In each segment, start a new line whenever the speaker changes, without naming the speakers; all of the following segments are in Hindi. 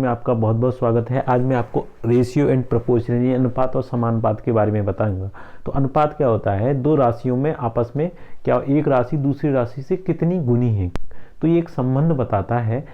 में आपका बहुत बहुत स्वागत है। आज मैं आपको रेशियो एंड प्रोपोर्शन यानी अनुपात और समानुपात के बारे में बताऊंगा। तो अनुपात क्या होता है? दो राशियों में आपस में क्या एक राशि दूसरी राशि से कितनी गुनी है, तो ये एक संबंध बताता है।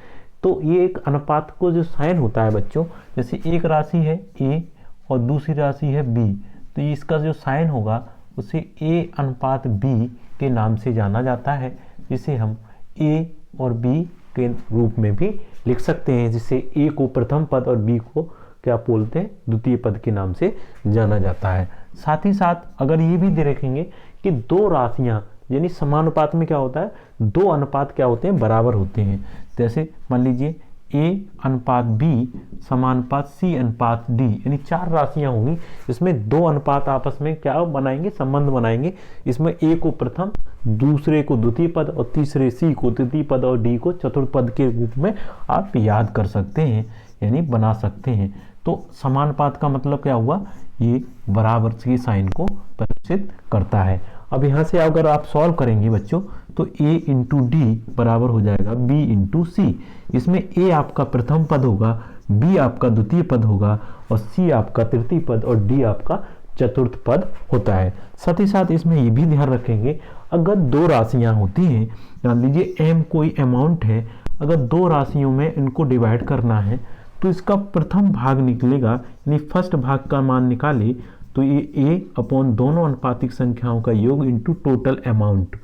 तो ये एक अनुपात को जो साइन होता है बच्चों, जैसे एक राशि है ए और दूसरी राशि है बी, तो इसका जो साइन होगा उसे ए अनुपात बी के नाम से जाना जाता है, जिसे हम ए और बी के रूप में भी लिख सकते हैं, जिससे ए को प्रथम पद और बी को क्या बोलते हैं, द्वितीय पद के नाम से जाना जाता है। साथ ही साथ अगर ये भी देखेंगे कि दो राशियां यानी समानुपात में क्या होता है, दो अनुपात क्या होते हैं, बराबर होते हैं। जैसे मान लीजिए ए अनुपात बी समानुपात सी अनुपात डी, यानी चार राशियां होंगी, इसमें दो अनुपात आपस में क्या बनाएंगे, संबंध बनाएंगे। इसमें ए को प्रथम, दूसरे को द्वितीय पद और तीसरे सी को तृतीय पद और डी को चतुर्थ पद के रूप में आप याद कर सकते हैं, यानी बना सकते हैं। तो समानुपात का मतलब क्या हुआ, ये बराबर के साइन को प्रदर्शित करता है। अब यहाँ से अगर आप सॉल्व करेंगे बच्चों, तो a इंटू डी बराबर हो जाएगा b इंटू सी। इसमें a आपका प्रथम पद होगा, b आपका द्वितीय पद होगा और c आपका तृतीय पद और d आपका चतुर्थ पद होता है। साथ ही साथ इसमें ये भी ध्यान रखेंगे, अगर दो राशियां होती हैं, मान लीजिए m कोई अमाउंट है, अगर दो राशियों में इनको डिवाइड करना है तो इसका प्रथम भाग निकलेगा, यानी फर्स्ट भाग का मान निकाले तो ये a अपॉन दोनों अनुपातिक संख्याओं का योग इंटू टोटल अमाउंट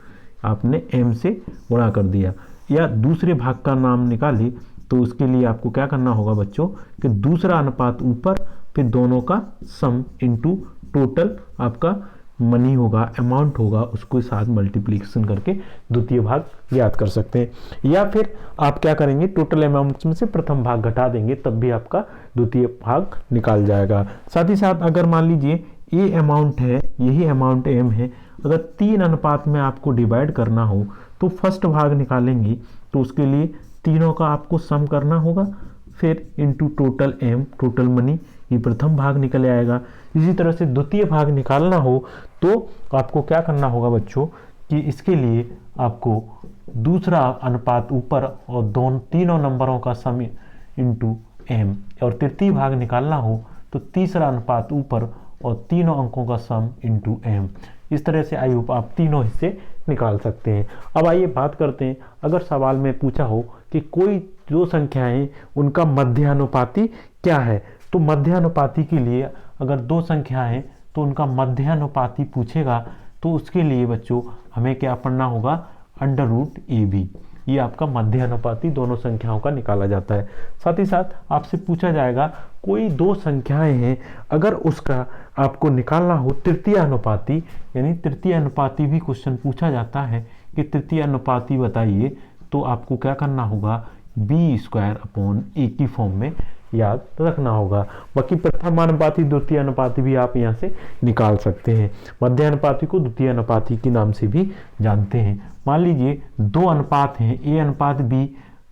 आपने m से गुणा कर दिया। या दूसरे भाग का नाम निकाले तो उसके लिए आपको क्या करना होगा बच्चों, कि दूसरा अनुपात ऊपर, फिर दोनों का सम इंटू टोटल आपका मनी होगा, अमाउंट होगा, उसको साथ मल्टीप्लिकेशन करके द्वितीय भाग याद कर सकते हैं। या फिर आप क्या करेंगे, टोटल अमाउंट में से प्रथम भाग घटा देंगे, तब भी आपका द्वितीय भाग निकाल जाएगा। साथ ही साथ अगर मान लीजिए ये अमाउंट है, यही अमाउंट m है, अगर तीन अनुपात में आपको डिवाइड करना हो तो फर्स्ट भाग निकालेंगे, तो उसके लिए तीनों का आपको सम करना होगा, फिर into total m, total money, ये प्रथम भाग निकल आएगा। इसी तरह से द्वितीय भाग निकालना हो तो आपको क्या करना होगा बच्चों, कि इसके लिए आपको दूसरा अनुपात ऊपर और तीनों नंबरों का सम इंटू m, और तृतीय भाग निकालना हो तो तीसरा अनुपात ऊपर और तीनों अंकों का सम इंटू m। इस तरह से आई होप आप तीनों हिस्से निकाल सकते हैं। अब आइए बात करते हैं, अगर सवाल में पूछा हो कि कोई दो संख्याएं उनका मध्यानुपाती क्या है, तो मध्यानुपाती के लिए अगर दो संख्याएं तो उनका मध्यानुपाती पूछेगा, तो उसके लिए बच्चों हमें क्या पढ़ना होगा, अंडर रूट ए बी, ये आपका मध्यानुपाती दोनों संख्याओं का निकाला जाता है। साथ ही साथ आपसे पूछा जाएगा कोई दो संख्याएं हैं, अगर उसका आपको निकालना हो तृतीय अनुपाती, यानी तृतीय अनुपाती भी क्वेश्चन पूछा जाता है कि तृतीय अनुपाती बताइए, तो आपको क्या करना होगा, बी स्क्वायर अपॉन ए की फॉर्म में याद रखना होगा। बाकी प्रथम अनुपाती द्वितीय अनुपाती भी आप यहाँ से निकाल सकते हैं। मध्यानुपाती को द्वितीय अनुपाती के नाम से भी जानते हैं। मान लीजिए दो अनुपात हैं, ए अनुपात बी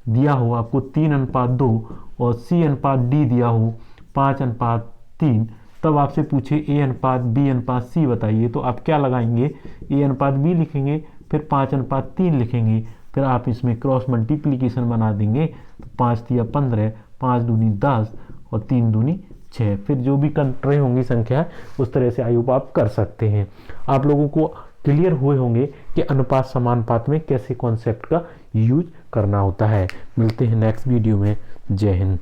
दिया हो आपको 3:2 और सी अनुपात डी दिया हो 5:3, तब आपसे पूछे ए अनुपात बी अनुपात सी बताइए, तो आप क्या लगाएंगे, ए अनुपात बी लिखेंगे, फिर 5:3 लिखेंगे, फिर आप इसमें क्रॉस मल्टीप्लीकेशन बना देंगे, तो 5 × 15, 5 दूनी 10 और 3 दूनी 6, फिर जो भी कंट्री होंगी संख्या उस तरह से आयु आप कर सकते हैं। आप लोगों को क्लियर हुए होंगे कि अनुपात समानुपात में कैसे कॉन्सेप्ट का यूज करना होता है। मिलते हैं नेक्स्ट वीडियो में। जय हिंद।